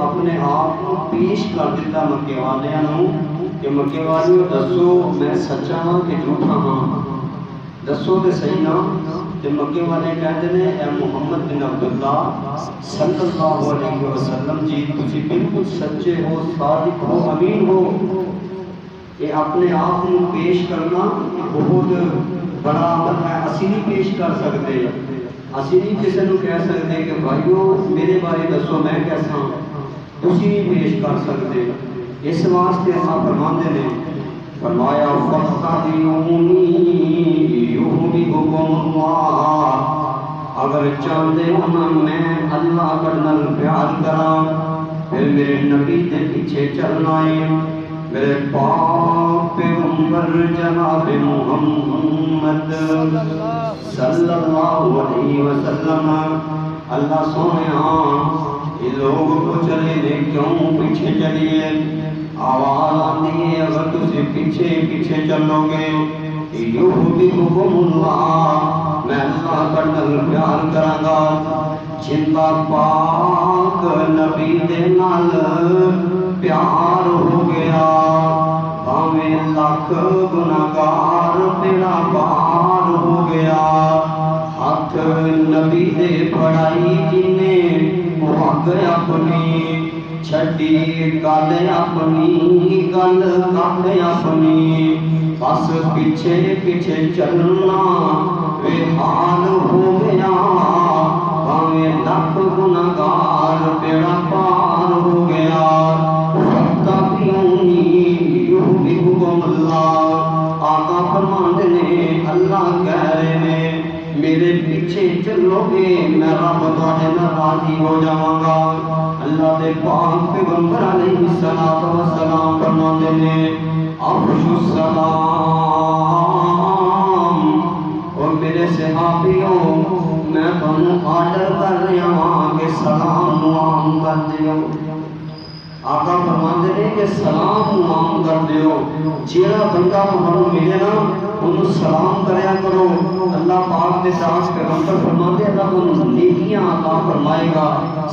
اپنے آپ کو پیش کر دیتا مکے والے نو کہ مکے والے دسو میں سچا ہاں کہ جھوٹا ہاں، دسو تے صحیح نا۔ تے مکے والے کہتے ہیں اے محمد بن عبداللہ صلی اللہ علیہ وسلم جی تسی بالکل سچے ہو، صادق ہو، امین ہو۔ یہ اپنے آپ کو پیش کرنا بہت بڑا عمل ہے، اسی نہیں پیش کر سکتے، اسی نہیں کسی کو کہہ سکتے کہ بھائیو میرے بارے دسو میں کیسا ہوں، تسی نہیں پیش کر سکتے۔ اس واسطے آپ فرماندے نے فرمایا فَقَدِرُونِي يُحْبِبْكُمُ اللَّهُ، اگر چاہتے ہو نا میں اللہ کرنا پیار کراں پھر میرے نبی کے پیچھے چلنا ہے، میرے پاک پیغمبر جناب محمد صلی اللہ علیہ وسلم۔ اللہ سونے یہ لوگ کو چلے دے کیوں پیچھے چلیے، آواز آتی ہے اگر تسی پیچھے پیچھے چلو گے یحببکم اللہ، میں اللہ کا پیار کراں گا۔ جندا پاک نبی دے نال پیار ہو گیا ہمیں لاکھ گناہگار تیرا پار ہو گیا، ہاتھ نبی دے پڑھائی جنے وگ اپنی چھڈی گل اپنی گل کٹ اپنی، بس پیچھے پیچھے چلنا بے حال ہو گیا ہمیں لاکھ گناہگار تیرا پار ہو گیا۔ یحببکم اللہ، آقا فرماندے نے اللہ کہہ رہے نے میرے پیچھے چلو گے میں رب تواڈے نال راضی ہو جاواں گا۔ اللہ دے پاک پیغمبر علیہ الصلوۃ والسلام فرماندے نے افشوا السلام، اور میرے صحابیوں میں تمہیں آرڈر کر رہا ہوں کہ سلام نو عام کر دیو۔ آقا فرماندے نے کہ سلام نو عام کر دیو، جیڑا بندہ تمہوں ملے نا انہوں سلام کریا کرو۔ اللہ پاک دے ساتھ پیغمبر فرماندے اللہ کو نیکیاں عطا فرمائے گا۔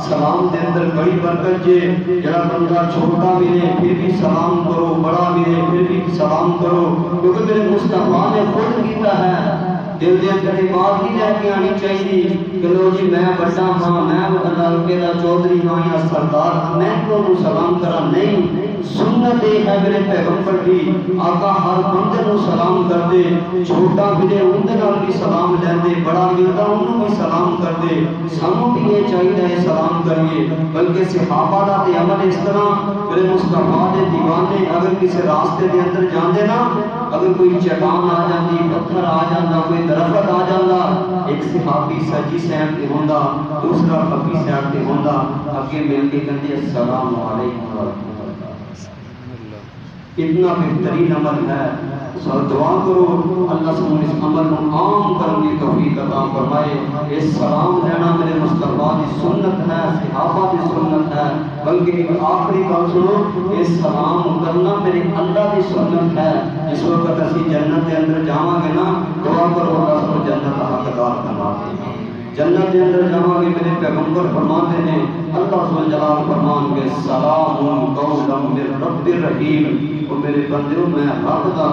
سلام دے اندر بڑی برکت جے، جڑا بندہ چھوٹا ملے پھر بھی سلام کرو، بڑا ملے پھر بھی سلام کرو، کیونکہ میرے مصطفیٰ نے خود کیتا ہے۔ دل دے اندر بات نہیں لے کے آنی چاہیے کہ لو جی میں بڑا ہاں، میں علاقے دا چودھری ہاں یا سردار ہاں میں کو سلام کرا، نہیں۔ سنت یہ ہے میرے پیغمبر کی، آقا ہر بندے کو سلام کر دے، چھوٹا ملے اندر نال بھی سلام لے دے، بڑا ملتا انہوں بھی سلام کر دے۔ سانوں بھی یہ چاہیے ہے سلام کریے، بلکہ صحابہ دا تے عمل اس طرح میرے مصطفیٰ دے دیوانے اگر کسی راستے دے اندر جاندے نا، اگر کوئی چٹان آ جاندی، پتھر آ جاندہ، کوئی درخت آ جاندہ، ایک صحابی سجی سیب تے ہوندہ، دوسرا کھبی سیب تے ہوندہ، اگے مل کے کہندے السلام علیکم ورحمۃ اللہ۔ اتنا بہترین عمل ہے، سر دعا کرو اللہ سے اس عمل کو عام کرنے کی توفیق عطا فرمائے۔ اس سلام لینا میرے مصطفیٰ کی سنت ہے، صحابہ کی سنت ہے، بلکہ ایک آخری بات سنو، اس سلام کرنا میرے اللہ کی سنت ہے۔ جس وقت اسی جنت کے اندر جاواں گے نا دعا کرو اللہ سے جنت کا حقدار بنا دے۔ جنت کے اندر جاواں گے میرے پیغمبر فرماتے ہیں اللہ سبحانہ جلال فرمان کے سلام قولا من رب الرحیم، اور میرے بندوں میں رب کا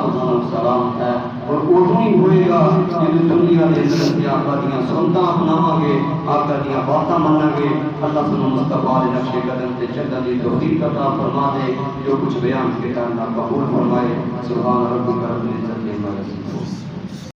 سلام ہے، اور ادھو ہی ہوئے گا جب دنیا کے اندر اسی آقا دیاں سنتاں اپناواں گے، آقا دیاں باتاں مناں گے۔ اللہ سبحانہ مصطفیٰ دے نقش قدم تے چلن دی توفیق عطا فرما دے، جو کچھ بیان کیا اللہ قبول فرمائے۔ سبحان ربک رب العزت عما یصفون۔